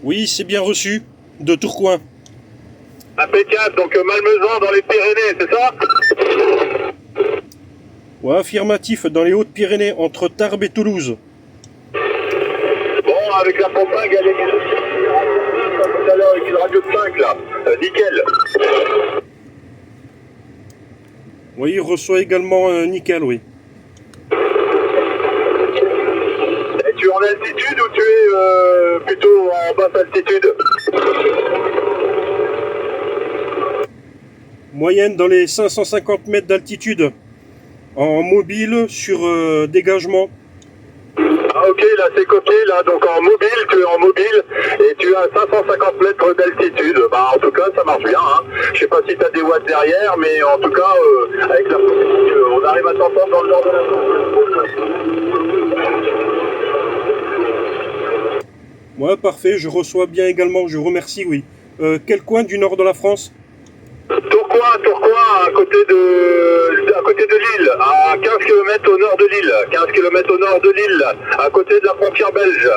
Oui, c'est bien reçu, de Tourcoing. Impeccable, donc Malmaison dans les Pyrénées, c'est ça? Ouais, affirmatif, dans les Hautes-Pyrénées, entre Tarbes et Toulouse. Bon, avec la compagne, elle est tout à l'heure avec une radio de 5 là. Nickel. Oui, il reçoit également nickel, oui. Et tu es en altitude ou tu es plutôt en basse altitude? Moyenne dans les 550 mètres d'altitude. En mobile, sur dégagement. Ah ok, là c'est copié, là, donc en mobile, tu es en mobile et tu as 550 mètres d'altitude. Bah en tout cas, ça marche bien, hein. Je sais pas si tu as des watts derrière, mais en tout cas, avec la on arrive à t'entendre dans le nord de la France. Ouais, parfait, je reçois bien également, je remercie, oui. Quel coin du nord de la France? Tourcoing, à côté de Lille, à 15 km au nord de Lille, 15 km au nord de Lille, à côté de la frontière belge.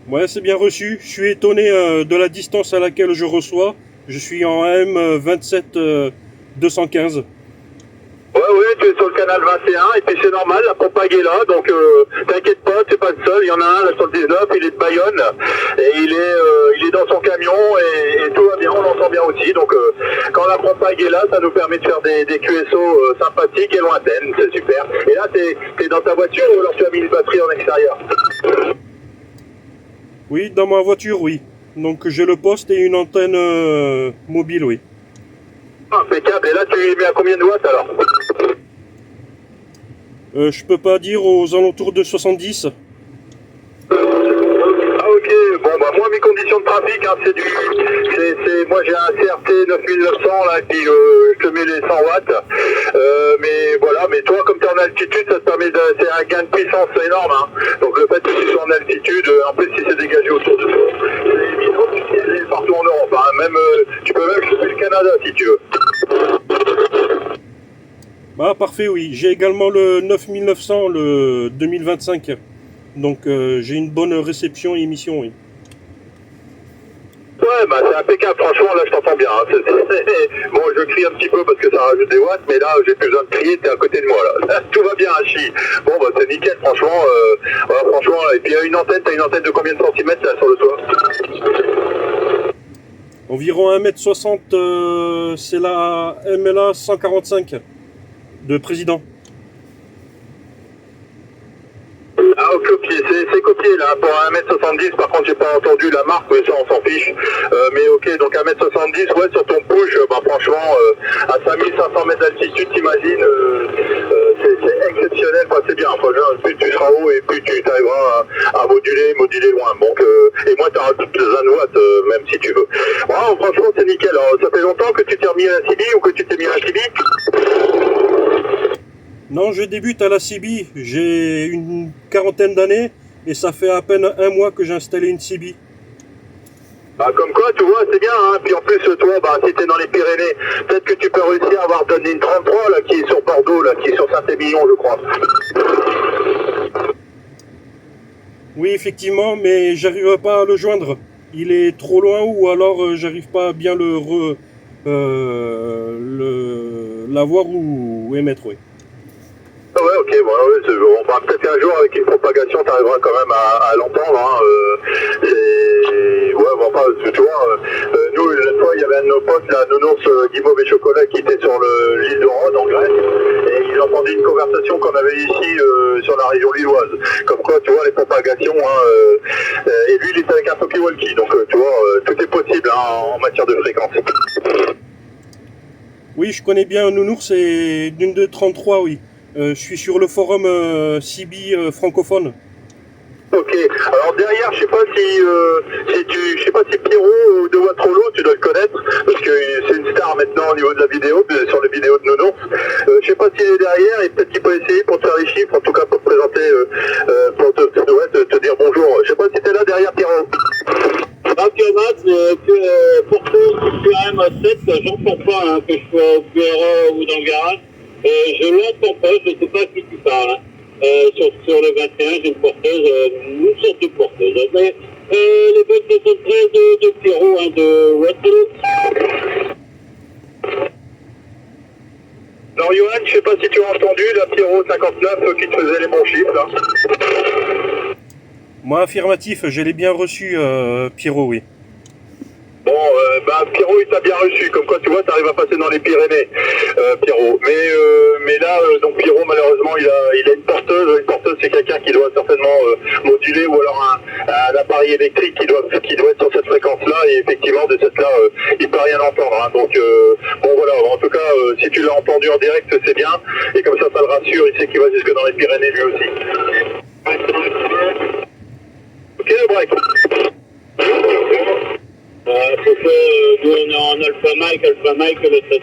Ouais, c'est bien reçu. Je suis étonné de la distance à laquelle je reçois. Je suis en AM 27 215. Ouais, tu es sur le canal 21 et puis c'est normal, la propague est là, donc t'inquiète pas, t'es pas le seul, il y en a un là sur le 19, il est de Bayonne et il est dans son camion et tout va bien, on l'entend bien aussi, donc quand la propague est là, ça nous permet de faire des QSO sympathiques et lointaines, c'est super. Et là, t'es dans ta voiture ou alors tu as mis une batterie en extérieur? Oui, dans ma voiture, oui. Donc j'ai le poste et une antenne mobile, oui. Impeccable, et là tu mets à combien de watts alors? Je peux pas dire, aux alentours de 70. Ah ok, bon bah moi mes conditions de trafic, hein, moi j'ai un CRT 9900 là, et puis je te mets les 100 watts, mais voilà, mais toi comme tu es en altitude, ça te permet c'est un gain de puissance énorme, hein. Donc le fait que tu sois en altitude, en plus si c'est dégagé autour de toi, c'est partout en Europe, hein. Même, tu peux même choper le Canada si tu veux. Ah, parfait, oui. J'ai également le 9900, le 2025. Donc j'ai une bonne réception et émission, oui. Ouais, bah c'est impeccable, franchement, là je t'entends bien, hein. Bon, je crie un petit peu parce que ça rajoute des watts, mais là j'ai plus besoin de crier, t'es à côté de moi là. Tout va bien, Hachi. Bon, bah c'est nickel, franchement. Voilà, franchement, et puis il y a une antenne, t'as une antenne de combien de centimètres là sur le toit? Environ 1m60, c'est la MLA 145 de président. Ah ok, c'est copié là, pour 1m70, par contre j'ai pas entendu la marque, mais ça on s'en fiche. Mais ok, donc 1m70, ouais, sur ton push, bah franchement, à 5500 mètres d'altitude, t'imagines, c'est exceptionnel, quoi, c'est bien. Enfin, plus tu seras haut et plus tu arriveras à moduler loin. Donc, et moi tu auras toutes les 1 watts, même si tu veux. Wow, franchement c'est nickel. Alors, ça fait longtemps que tu t'es remis à la CB ou que tu t'es mis à la CB? Non, je débute à la CB, j'ai une quarantaine d'années et ça fait à peine un mois que j'ai installé une CB. Bah, comme quoi, tu vois, c'est bien, hein. Puis en plus, toi, bah, si t'es dans les Pyrénées, peut-être que tu peux réussir à avoir donné une 33, là, qui est sur Bordeaux, là, qui est sur Saint-Émilion, je crois. Oui, effectivement, mais j'arrive pas à le joindre. Il est trop loin ou alors j'arrive pas à bien l'avoir ou émettre, oui. Ah ouais, ok, voilà, ouais, on va peut-être qu'un jour, avec une propagation, tu arriveras quand même à l'entendre. Hein, ouais, bon, enfin, tu vois, nous, une fois, il y avait un de nos potes, la nounours Guimauve et Chocolat, qui était sur l'île de Rhodes, en Grèce, et ils entendaient une conversation qu'on avait ici sur la région lilloise. Comme quoi, tu vois, les propagations, hein, et lui, il était avec un talkie-walkie, donc tu vois, tout est possible hein, en matière de fréquence. Oui, je connais bien Nounours et d'une de 33, oui. Je suis sur le forum CB francophone. Ok, alors derrière, je sais pas si Pierrot de Watrolo, tu dois le connaître, parce que c'est une star maintenant au niveau de la vidéo, sur les vidéos de Nounours. Je sais pas s'il est derrière, et peut-être qu'il peut essayer pour te faire les chiffres, en tout cas pour te présenter, pour te dire bonjour. Je sais pas si t'es là derrière Pierrot. Ok Max, pour que QRM7, j'entends pas hein, que je sois au bureau ou dans le garage. Je l'entends pas, je sais pas à qui tu parles. sur le 21, j'ai une porteuse, une sorte de porteuse. Mais, les bonnes 73 de Pierrot, hein, de Waterloo. Alors Johan, je sais pas si tu as entendu, la Pierrot 59 qui te faisait les bons chiffres là. Moi, affirmatif, je l'ai bien reçu, Pierrot, oui. Bon, Pierrot il t'a bien reçu, comme quoi tu vois, t'arrives à passer dans les Pyrénées, Pierrot. Mais là, donc Pierrot malheureusement il a une porteuse. Une porteuse c'est quelqu'un qui doit certainement moduler ou alors un appareil électrique qui doit être sur cette fréquence-là et effectivement de cette là, il peut rien entendre. Hein. Donc bon voilà, en tout cas si tu l'as entendu en direct c'est bien et comme ça le rassure, il sait qu'il va jusque dans les Pyrénées lui aussi. Ok le break. Faut que nous on est en Alpha Mike, le 7.